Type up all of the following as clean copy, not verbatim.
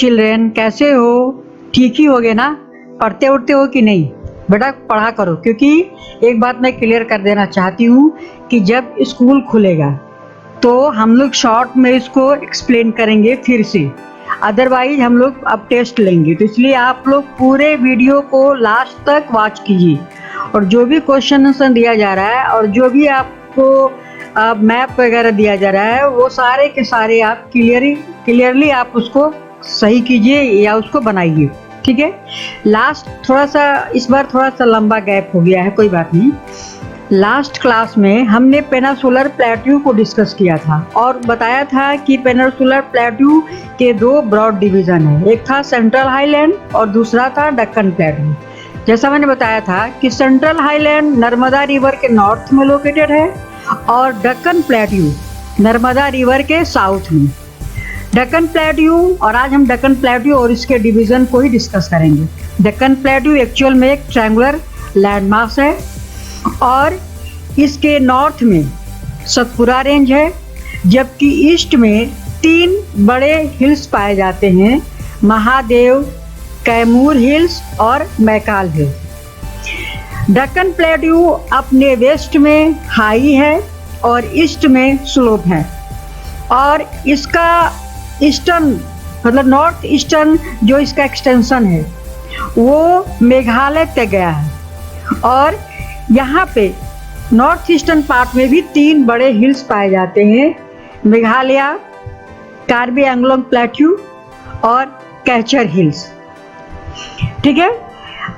Children, कैसे हो? ठीक ही होगे ना? पढ़ते उठते हो कि नहीं? बेटा पढ़ा करो, क्योंकि एक बात मैं क्लियर कर देना चाहती हूँ कि जब स्कूल खुलेगा तो हम लोग शॉर्ट में इसको एक्सप्लेन करेंगे फिर से, अदरवाइज हम लोग अब टेस्ट लेंगे। तो इसलिए आप लोग पूरे वीडियो को लास्ट तक वॉच कीजिए, और जो भी क्वेश्चन दिया जा रहा है और जो भी आपको मैप वगैरह दिया जा रहा है वो सारे के सारे आप क्लियरली आप उसको सही कीजिए या उसको बनाइए, ठीक है। लास्ट थोड़ा सा इस बार थोड़ा सा लंबा गैप हो गया है, कोई बात नहीं। लास्ट क्लास में हमने पेनिनसुलर प्लेट्यू को डिस्कस किया था और बताया था कि पेनिनसुलर प्लेट्यू के दो ब्रॉड डिवीज़न है, एक था सेंट्रल हाईलैंड और दूसरा था दक्कन प्लेट्यू। जैसा मैंने बताया था कि सेंट्रल हाईलैंड नर्मदा रिवर के नॉर्थ में लोकेटेड है और दक्कन प्लेट्यू नर्मदा रिवर के साउथ में। दक्कन प्लेट्यू, और आज हम दक्कन प्लेट्यू और इसके डिवीज़न को ही डिस्कस करेंगे। दक्कन प्लेट्यू एक्चुअल में एक ट्रायंगुलर लैंड मास है और इसके नॉर्थ में सतपुरा रेंज है, जबकि ईस्ट में 3 बड़े हिल्स पाए जाते हैं, महादेव, कैमूर हिल्स और मैकाल हिल्स। दक्कन प्लेट्यू अपने वेस्ट में हाई है और ईस्ट में स्लोप है, और इसका ईस्टर्न मतलब नॉर्थ ईस्टर्न जो इसका एक्सटेंशन है वो मेघालय तक गया है, और यहाँ पे नॉर्थ ईस्टर्न पार्ट में भी 3 बड़े हिल्स पाए जाते हैं, मेघालय, कार्बी एंग्लोंग प्लेट्यू और कैचर हिल्स, ठीक है।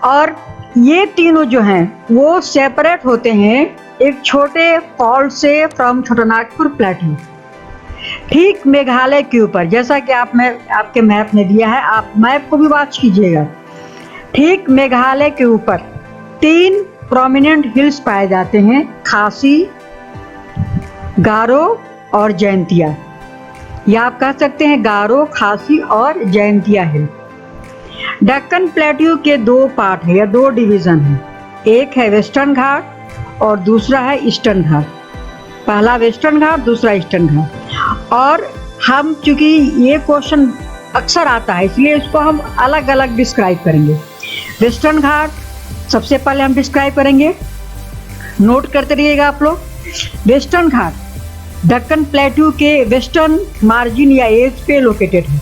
और ये तीनों जो हैं वो सेपरेट होते हैं एक छोटे फॉल्ट से फ्रॉम छोटानागपुर प्लेट्यू, ठीक मेघालय के ऊपर, जैसा कि आपके मैप में दिया है, आप मैप को भी वॉच कीजिएगा। ठीक मेघालय के ऊपर 3 प्रोमिनेंट हिल्स पाए जाते हैं, खासी, गारो और जयंतिया, या आप कह सकते हैं गारो, खासी और जयंतिया हिल। दक्कन प्लेट्यू के 2 पार्ट है या 2 डिवीज़न है, एक है वेस्टर्न घाट और दूसरा है ईस्टर्न घाट। पहला वेस्टर्न घाट, दूसरा ईस्टर्न घाट। और हम चूंकि ये क्वेश्चन अक्सर आता है इसलिए इसको हम अलग अलग डिस्क्राइब करेंगे। वेस्टर्न घाट सबसे पहले हम डिस्क्राइब करेंगे, नोट करते रहिएगा आप लोग। वेस्टर्न घाट दक्कन प्लेट्यू के वेस्टर्न मार्जिन या एज पे लोकेटेड है।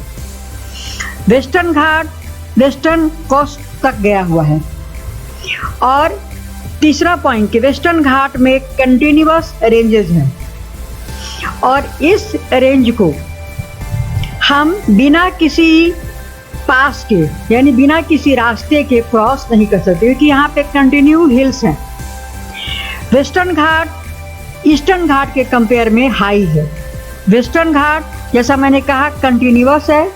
वेस्टर्न घाट वेस्टर्न कोस्ट तक गया हुआ है। और तीसरा पॉइंट कि वेस्टर्न घाट में कंटिन्यूअस रेंजेस हैं, और इस रेंज को हम बिना किसी पास के यानी बिना किसी रास्ते के क्रॉस नहीं कर सकते, क्योंकि यहाँ पे कंटिन्यू हिल्स हैं। वेस्टर्न घाट ईस्टर्न घाट के कंपेयर में हाई है। वेस्टर्न घाट जैसा मैंने कहा कंटिन्यूअस है,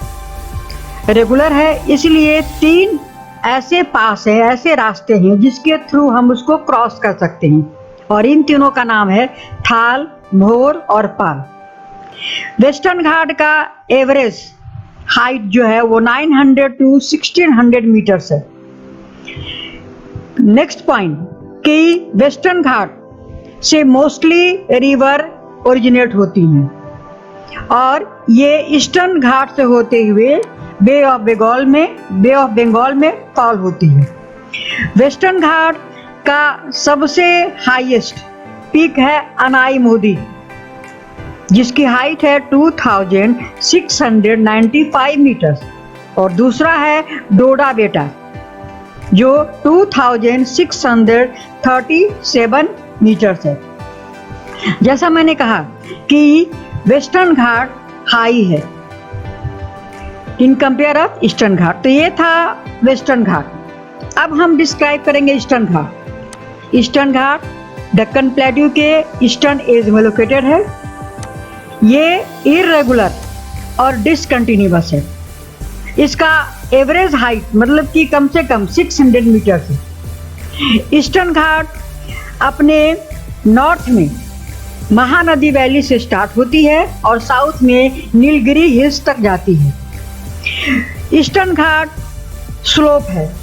रेगुलर है, इसलिए 3 ऐसे पास है, ऐसे रास्ते हैं जिसके थ्रू हम उसको क्रॉस कर सकते हैं, और इन तीनों का नाम है थाल, भोर और पाल। वेस्टर्न घाट का एवरेज हाइट जो है वो 900 to 1600 मीटर्स है। नेक्स्ट पॉइंट कि वेस्टर्न घाट से मोस्टली रिवर ओरिजिनेट होती हैं, और ये ईस्टर्न घाट से होते हुए बे ऑफ बंगाल में फॉल होती है। वेस्टर्न घाट का सबसे हाईएस्ट पीक है अनाई मोदी, जिसकी हाइट है 2695 मीटर्स, और दूसरा है डोडा बेटा जो 2637 मीटर्स है। जैसा मैंने कहा कि वेस्टर्न घाट हाई है इन कंपेयर ऑफ ईस्टर्न घाट। तो ये था वेस्टर्न घाट। अब हम डिस्क्राइब करेंगे ईस्टर्न घाट। ईस्टर्न घाट दक्कन प्लेट्यू के ईस्टर्न एज में लोकेटेड है। ये इरेगुलर और डिसकंटिन्यूअस है। इसका एवरेज हाइट मतलब कि कम से कम 600 मीटर है। ईस्टर्न घाट अपने नॉर्थ में महानदी वैली से स्टार्ट होती है और साउथ में नीलगिरी हिल्स तक जाती है। ईस्टर्न घाट स्लोप है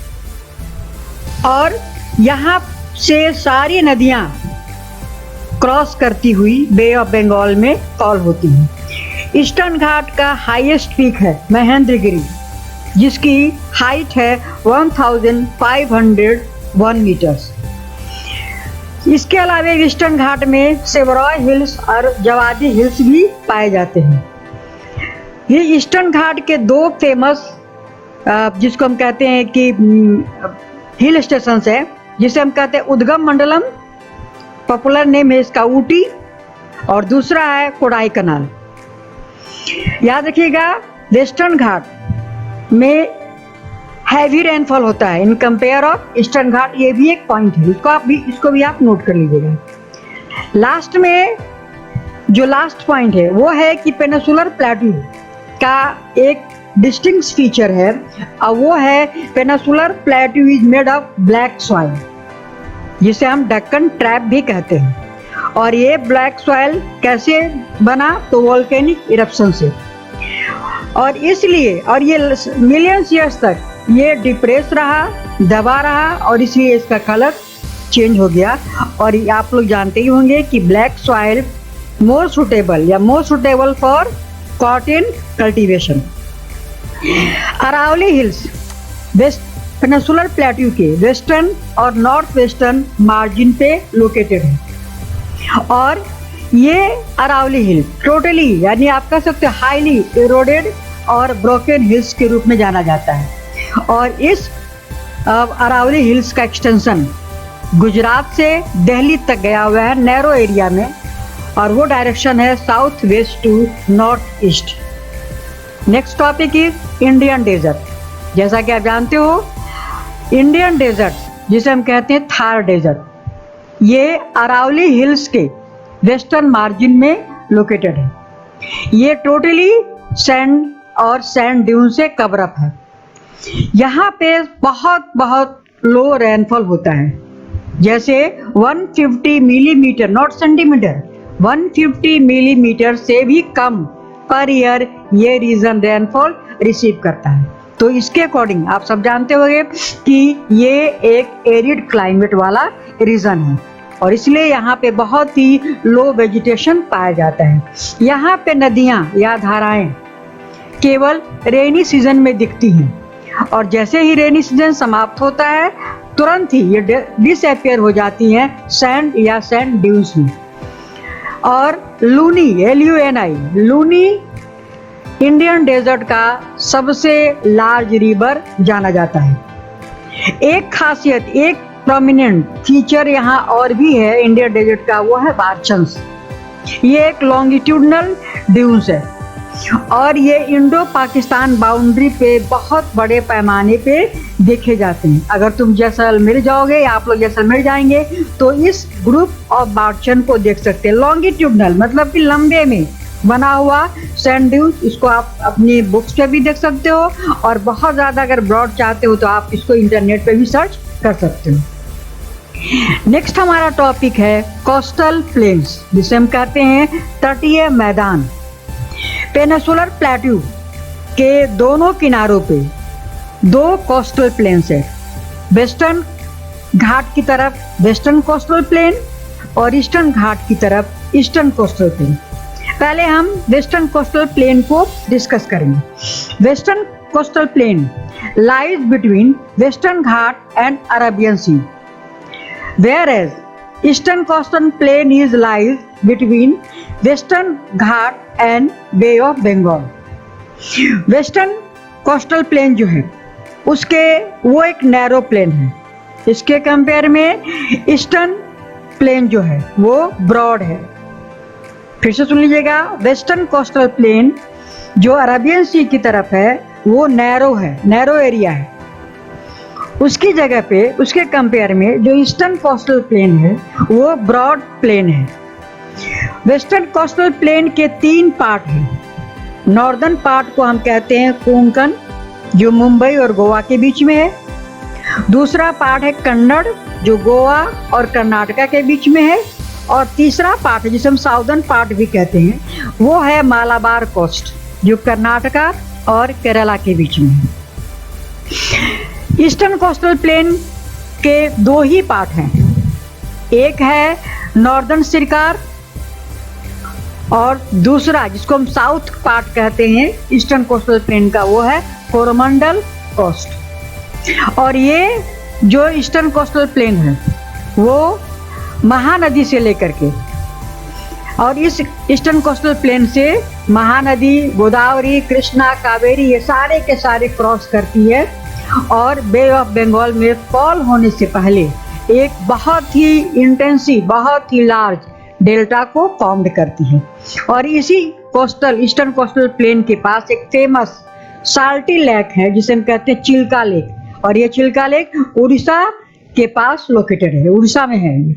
और यहाँ से सारी नदियाँ क्रॉस करती हुई बे ऑफ बंगाल में फॉल होती हैं। ईस्टर्न घाट का हाईएस्ट पीक है महेंद्रगिरी जिसकी हाइट है 1501 मीटर्स। इसके अलावा ईस्टर्न घाट में सेवरॉय हिल्स और जवादी हिल्स भी पाए जाते हैं। ये ईस्टर्न घाट के दो फेमस जिसको हम कहते हैं कि हिल स्टेशन है, जिसे हम कहते हैं उद्गम मंडलम, पॉपुलर नेम है इसका ऊटी, और दूसरा है कोडाईकनाल। याद रखिएगा वेस्टर्न घाट में हैवी रेनफॉल होता है इन कंपेयर ऑफ ईस्टर्न घाट। ये भी एक पॉइंट है, इसको भी आप नोट कर लीजिएगा। लास्ट में जो लास्ट पॉइंट है वो है कि पेनिनसुलर प्लेटू का एक डिस्टिंक्ट फीचर है, और वो है peninsular प्लेटू is made of black soil, जिसे हम डक्कन ट्रैप भी कहते हैं। और ये ब्लैक सॉइल कैसे बना, तो वोल्केनिक इरप्शन से, और इसलिए और ये मिलियंस ईयर्स तक ये डिप्रेस रहा, दबा रहा, और इसलिए इसका कलर चेंज हो गया। और आप लोग जानते ही होंगे कि black soil more suitable for cotton cultivation. Aravalli hills west peninsular plateau के वेस्टर्न और नॉर्थ वेस्टर्न मार्जिन पे लोकेटेड है, और ये अरावली हिल टोटली यानी आप कह सकते हो हाईली इरोडेड और ब्रोकन हिल्स के रूप में जाना जाता है। और इस अरावली हिल्स का एक्सटेंशन गुजरात से दिल्ली तक गया हुआ है नैरो एरिया में, और वो डायरेक्शन है south west to north east. Next topic is Indian desert. जैसा कि आप जानते हो इंडियन डेजर्ट, जिसे हम कहते हैं थार डेजर्ट, ये अरावली हिल्स के वेस्टर्न मार्जिन में लोकेटेड है। ये टोटली सैंड और सैंड ड्यून से कवर अप है। यहाँ पे बहुत लो रेनफॉल होता है, जैसे 150 मिलीमीटर, नॉट सेंटीमीटर, 150 मिलीमीटर से भी कम पर ईयर ये रीजन रेनफॉल रिसीव करता है। तो इसके अकॉर्डिंग आप सब जानते होंगे कि ये एक एरिड क्लाइमेट वाला रीजन है, और इसलिए यहाँ पे बहुत ही लो वेजिटेशन पाया जाता है। यहाँ पे नदियाँ या धाराएं केवल रेनी सीजन में दिखती हैं, और जैसे ही रेनी सीजन समाप्त होता है तुरंत ही ये डिसअपियर हो जाती हैं सैंड या सैंड ड्यून्स में। और लूनी लूनी इंडियन डेजर्ट का सबसे लार्ज रिवर जाना जाता है। एक खासियत, एक प्रोमिनेंट फीचर यहाँ और भी है इंडियन डेजर्ट का, वो है बारचंस। ये एक लॉन्गिट्यूडनल ड्यून्स है, और ये इंडो पाकिस्तान बाउंड्री पे बहुत बड़े पैमाने पे देखे जाते हैं। अगर तुम जैसलमेर जाओगे या आप लोग जैसलमेर जाएंगे तो इस ग्रुप ऑफ बारचन को देख सकते हैं। लॉन्गिट्यूडनल मतलब कि लंबे में बना हुआ सैंड ड्यून्स, इसको आप अपनी बुक्स पे भी देख सकते हो, और बहुत ज़्यादा अगर ब्रॉड चाहते हो तो आप इसको इंटरनेट पे भी सर्च कर सकते हो। नेक्स्ट हमारा टॉपिक है कोस्टल प्लेन्स, जिसे हम कहते हैं तटीय मैदान। पेनिनसुलर प्लेट्यू के दोनों किनारों पे दो कोस्टल प्लेन्स है। वेस्टर्न घाट की तरफ वेस्टर्न कोस्टल प्लेन, और ईस्टर्न घाट की तरफ ईस्टर्न कोस्टल प्लेन। पहले हम वेस्टर्न कोस्टल प्लेन को डिस्कस करेंगे। Western coastal plain lies between western Ghat and Arabian sea, whereas eastern coastal plain is lies between western ghat and bay of bengal। Western coastal plane जो है उसके वो एक narrow plane है, इसके compare में ईस्टर्न प्लेन जो है वो ब्रॉड है। फिर से सुन लीजिएगा, वेस्टर्न कोस्टल प्लेन जो अरेबियन सी की तरफ है वो नैरो है, नैरो एरिया है। उसकी जगह पे उसके कंपेयर में जो ईस्टर्न कोस्टल प्लेन है वो ब्रॉड प्लेन है। वेस्टर्न कोस्टल प्लेन के तीन पार्ट हैं। नॉर्दर्न पार्ट को हम कहते हैं कोंकण, जो मुंबई और गोवा के बीच में है। दूसरा पार्ट है कन्नड़, जो गोवा और कर्नाटका के बीच में है। और तीसरा पार्ट जिसे हम साउदर्न पार्ट भी कहते हैं वो है मालाबार कोस्ट, जो कर्नाटका और केरला के बीच में है। ईस्टर्न कोस्टल प्लेन के दो ही पार्ट हैं, एक है नॉर्दर्न सिरकार और दूसरा जिसको हम साउथ पार्ट कहते हैं ईस्टर्न कोस्टल प्लेन का वो है कोरोमंडल कोस्ट। और ये जो ईस्टर्न कोस्टल प्लेन है वो महानदी से लेकर के, और इस ईस्टर्न कोस्टल प्लेन से महानदी, गोदावरी, कृष्णा, कावेरी, ये सारे के सारे क्रॉस करती है और बे ऑफ बंगाल में फॉल होने से पहले एक बहुत ही इंटेंसिव, बहुत ही लार्ज डेल्टा को फॉर्म करती है। और इसी कोस्टल, ईस्टर्न कोस्टल प्लेन के पास एक फेमस साल्टी लेक है जिसे हम कहते हैं चिल्का लेक, और ये चिल्का लेक उड़ीसा के पास लोकेटेड है, उड़ीसा में है ये।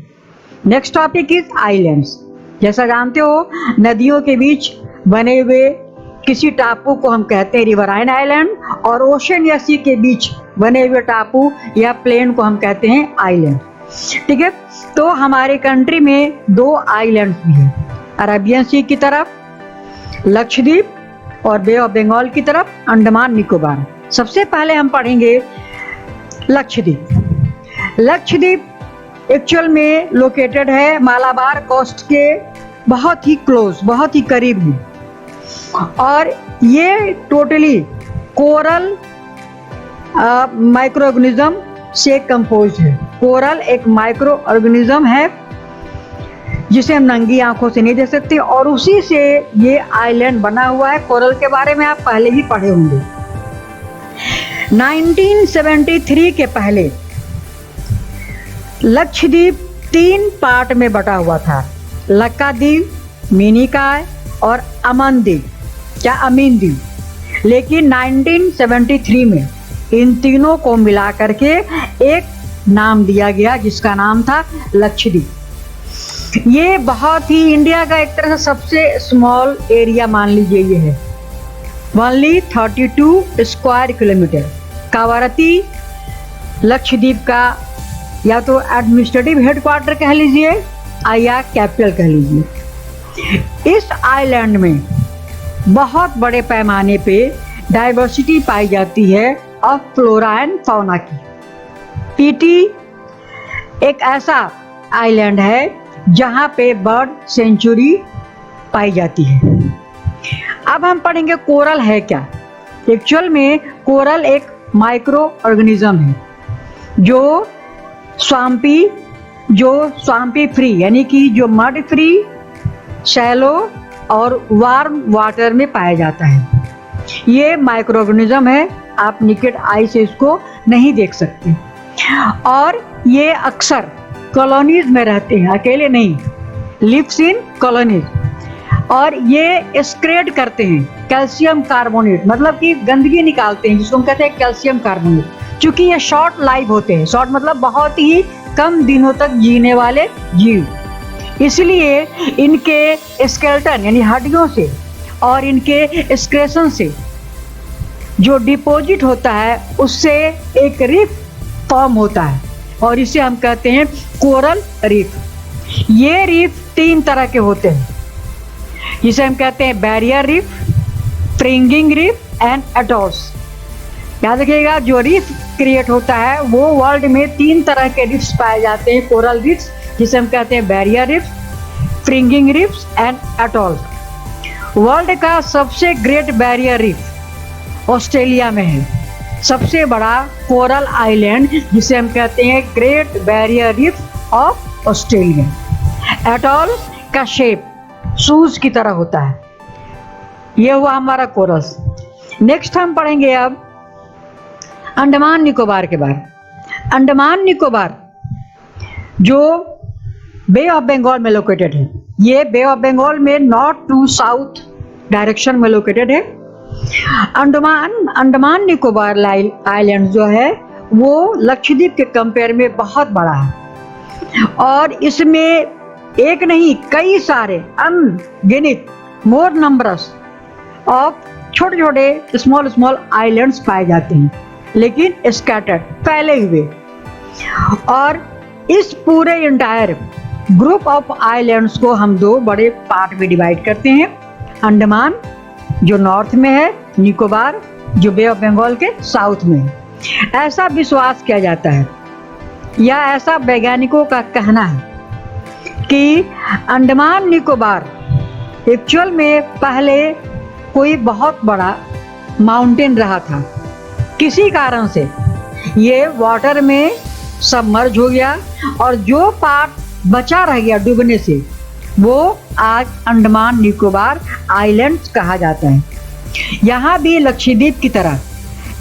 Next topic is islands. जैसा जानते हो, नदियों के बीच बने हुए किसी टापू को हम कहते हैं रिवराइन आइलैंड, और ओशन या सी के बीच बने हुए टापू या प्लेन को हम कहते हैं आइलैंड। ठीक है, तो हमारे कंट्री में 2 आइलैंड भी हैं, अरेबियन सी की तरफ लक्षद्वीप और बे ऑफ बंगाल की तरफ अंडमान निकोबार। सबसे पहले हम पढ़ेंगे लक्षद्वीप। लक्षद्वीप एक्चुअल में लोकेटेड है मालाबार कोस्ट के बहुत ही क्लोज, बहुत ही करीब है, और ये टोटली कोरल माइक्रो ऑर्गेनिज्म से कंपोज है। कोरल एक माइक्रो ऑर्गेनिज्म है जिसे हम नंगी आंखों से नहीं देख सकते, और उसी से ये आइलैंड बना हुआ है। कोरल के बारे में आप पहले ही पढ़े होंगे। 1973 के पहले लक्षद्वीप 3 पार्ट में बटा हुआ था, लक्काद्वीप, मिनिकॉय और अमन द्वीप या अमीन द्वीप। लेकिन 1973 में इन तीनों को मिला करके एक नाम दिया गया जिसका नाम था लक्षद्वीप। ये बहुत ही इंडिया का एक तरह से सबसे स्मॉल एरिया मान लीजिए ये है, only 32 square kilometre. Kavaratti Lakshadweep का या तो एडमिनिस्ट्रेटिव हेडक्वार्टर कह लीजिए या कैपिटल कह लीजिए। इस आइलैंड में बहुत बड़े पैमाने पे डाइवर्सिटी पाई जाती है ऑफ फ्लोरा एंड फौना की। पीटी एक ऐसा आइलैंड है जहां पे बर्ड सेंचुरी पाई जाती है। अब हम पढ़ेंगे कोरल है क्या। एक्चुअल में कोरल एक माइक्रो ऑर्गेनिज्म है जो स्वाम्पी फ्री, यानी कि जो मड फ्री, शैलो और वार्म वाटर में पाया जाता है। ये माइक्रो ऑर्गेनिज्म है, आप निकेट आई से इसको नहीं देख सकते, और ये अक्सर कॉलोनीज में रहते हैं, अकेले नहीं, लिव्स इन कॉलोनीज। और ये एक्सक्रेट करते हैं कैल्शियम कार्बोनेट, मतलब कि गंदगी निकालते हैं जिसको हम कहते हैं कैल्शियम कार्बोनेट। चूंकि ये शॉर्ट लाइफ होते हैं, शॉर्ट मतलब बहुत ही कम दिनों तक जीने वाले जीव, इसलिए इनके स्केलेटन यानी हड्डियों से और इनके एक्सक्रेशन से जो डिपॉजिट होता है उससे एक रीफ फॉर्म होता है, और इसे हम कहते हैं कोरल रीफ। ये रीफ 3 तरह के होते हैं, जिसे हम कहते हैं barrier reef, fringing reef and atolls. याद रखिएगा, जो रीफ क्रिएट होता है वो वर्ल्ड में 3 तरह के रीफ्स पाए जाते हैं, कोरल रीफ्स, जिसे हम कहते हैं barrier reefs, fringing reefs and atolls. World का सबसे ग्रेट बैरियर रीफ ऑस्ट्रेलिया में है, सबसे बड़ा कोरल आइलैंड जिसे हम कहते हैं great barrier reef of Australia. Atoll का शेप शूज की तरह होता है। ये हुआ हमारा कोरस। नेक्स्ट हम पढ़ेंगे अब अंडमान निकोबार के बारे में। अंडमान निकोबार जो बे ऑफ बंगाल में लोकेटेड है, ये बे ऑफ बंगाल में नॉर्थ टू साउथ डायरेक्शन में लोकेटेड है। अंडमान निकोबार आइलैंड जो है वो लक्षद्वीप के कंपेयर में बहुत बड़ा है, और इसमें एक नहीं कई सारे अनगिनत मोर नंबर्स ऑफ छोटे छोटे स्मॉल आइलैंड्स पाए जाते हैं, लेकिन स्कैटर्ड, फैले हुए। और इस पूरे इंटायर ग्रुप ऑफ आइलैंड्स को हम 2 बड़े पार्ट में डिवाइड करते हैं, अंडमान जो नॉर्थ में है, निकोबार जो बे ऑफ बंगाल के साउथ में है। ऐसा विश्वास किया जाता है या ऐसा वैज्ञानिकों का कहना है कि अंडमान निकोबार एक्चुअल में पहले कोई बहुत बड़ा माउंटेन रहा था, किसी कारण से ये वाटर में सबमर्ज हो गया और जो पार्ट बचा रह गया डूबने से वो आज अंडमान निकोबार आइलैंड्स कहा जाता है। यहाँ भी लक्षद्वीप की तरह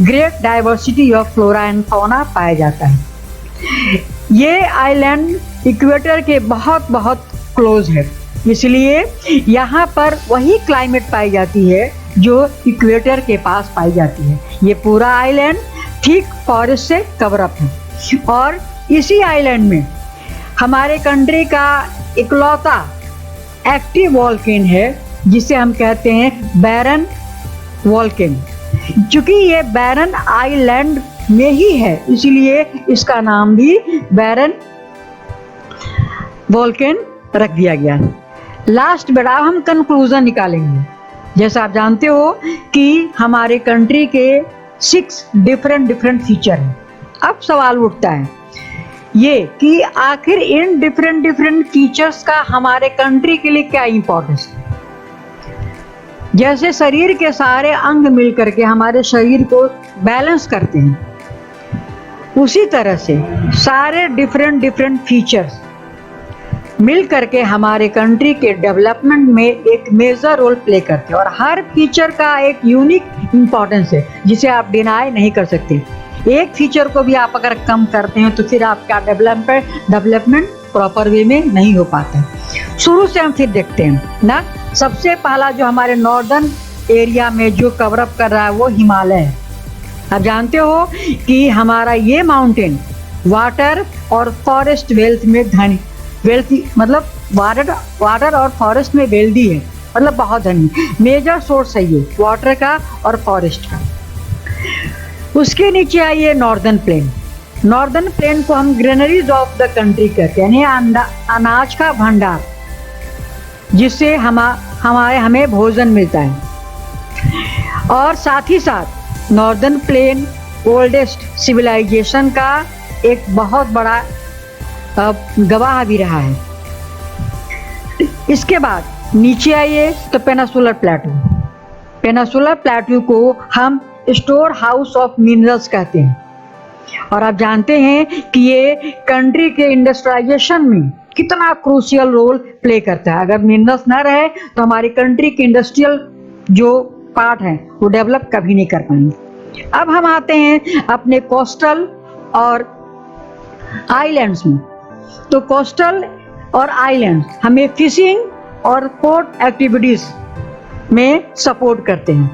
great diversity of flora and fauna पाया जाता है। ये आइलैंड इक्वेटर के बहुत बहुत क्लोज है, इसलिए यहाँ पर वही क्लाइमेट पाई जाती है जो इक्वेटर के पास पाई जाती है। ये पूरा आइलैंड ठीक फॉरेस्ट से कवर अप है और इसी आइलैंड में हमारे कंट्री का इकलौता एक्टिव वॉल्केन है जिसे हम कहते हैं बैरन वॉल्केन। चूंकि ये बैरन आइलैंड में ही है इसलिए इसका नाम भी बैरन वॉल्केन रख दिया गया। लास्ट बेटा हम कंक्लूजन निकालेंगे। जैसा आप जानते हो कि हमारे कंट्री के 6 डिफरेंट फीचर हैं। अब सवाल उठता है ये कि आखिर इन डिफरेंट फीचर्स का हमारे कंट्री के लिए क्या इंपॉर्टेंस है। जैसे शरीर के सारे अंग मिलकर के हमारे शरीर को बैलेंस करते हैं, उसी तरह से सारे डिफरेंट फीचर्स मिल करके हमारे कंट्री के डेवलपमेंट में एक मेजर रोल प्ले करते हैं और हर फीचर का एक यूनिक इम्पोर्टेंस है जिसे आप डिनाई नहीं कर सकते। एक फीचर को भी आप अगर कम करते हैं तो फिर आपका डेवलपमेंट प्रॉपर वे में नहीं हो पाता है। शुरू से हम फिर देखते हैं ना। सबसे पहला जो हमारे नॉर्दर्न एरिया में जो कवर अप कर रहा है वो हिमालय है। आप जानते हो कि हमारा ये माउंटेन वाटर और फॉरेस्ट वेल्थ मतलब वाटर और फॉरेस्ट में वेल्दी है, मतलब बहुत धनी मेजर सोर्स है ये वाटर का और फॉरेस्ट का। उसके नीचे आइए नॉर्दर्न प्लेन। नॉर्दर्न प्लेन को हम ग्रेनरीज ऑफ द कंट्री कहते हैं, यानी अनाज का भंडार जिससे हमें भोजन मिलता है। और साथ ही साथ नॉर्दर्न प्लेन ओल्डेस्ट सिविलाइजेशन का एक बहुत बड़ा गवाह भी रहा है। इसके बाद नीचे आइए तो पेनिनसुलर प्लेटू। पेनिनसुलर प्लेटू को हम स्टोर हाउस ऑफ मिनरल्स कहते हैं और आप जानते हैं कि ये कंट्री के इंडस्ट्रियलाइजेशन में कितना क्रूशियल रोल प्ले करता है। अगर मिनरल्स ना रहे तो हमारी कंट्री के इंडस्ट्रियल जो पार्ट है वो डेवलप कभी नहीं कर पाएंगे। अब हम आते हैं अपने कोस्टल और आइलैंड्स में। तो कोस्टल और आइलैंड्स हमें फिशिंग और पोर्ट एक्टिविटीज में सपोर्ट करते हैं।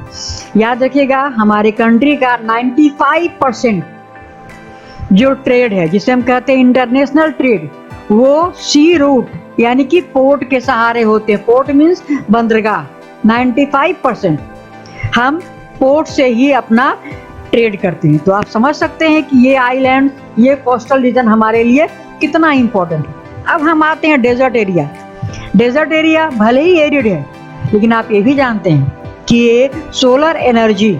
याद रखिएगा हमारे कंट्री का 95% जो ट्रेड है जिसे हम कहते हैं इंटरनेशनल ट्रेड वो सी रूट यानी कि पोर्ट के सहारे होते हैं। पोर्ट मीन्स बंदरगाह। 95% हम पोर्ट से ही अपना ट्रेड करते हैं। तो आप समझ सकते हैं कि ये आइलैंड ये कोस्टल रीजन हमारे लिए कितना इंपॉर्टेंट है। अब हम आते हैं डेजर्ट एरिया। डेजर्ट एरिया भले ही एरिड है लेकिन आप ये भी जानते हैं कि ये सोलर एनर्जी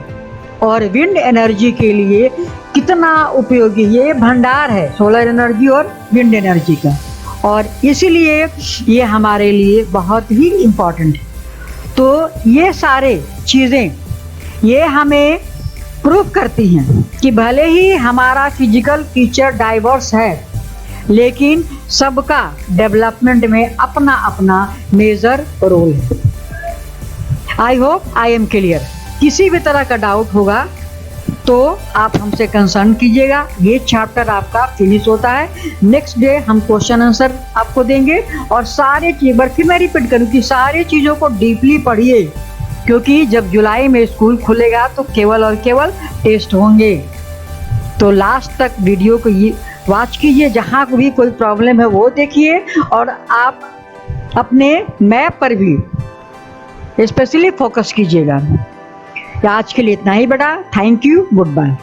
और विंड एनर्जी के लिए कितना उपयोगी ये भंडार है, सोलर एनर्जी और विंड एनर्जी का, और इसीलिए ये हमारे लिए बहुत ही इम्पोर्टेंट है। तो ये सारे चीज़ें ये हमें प्रूव करती हैं कि भले ही हमारा फिजिकल फीचर डाइवर्स है लेकिन सबका डेवलपमेंट में अपना अपना मेजर रोल है। I hope I am clear. किसी भी तरह का डाउट होगा तो आप हमसे कंसर्न कीजिएगा। ये चैप्टर आपका फिनिश होता है। नेक्स्ट डे हम क्वेश्चन आंसर आपको देंगे और सारे चीज़ फिर मैं रिपीट करूँ कि सारी चीज़ों को डीपली पढ़िए क्योंकि जब जुलाई में स्कूल खुलेगा तो केवल और केवल टेस्ट होंगे। तो लास्ट तक वीडियो को ये वॉच कीजिए, जहाँ भी कोई प्रॉब्लम है वो देखिए और आप अपने मैप पर भी स्पेशली फोकस कीजिएगा। आज के लिए इतना ही बेटा। Thank you, good bye.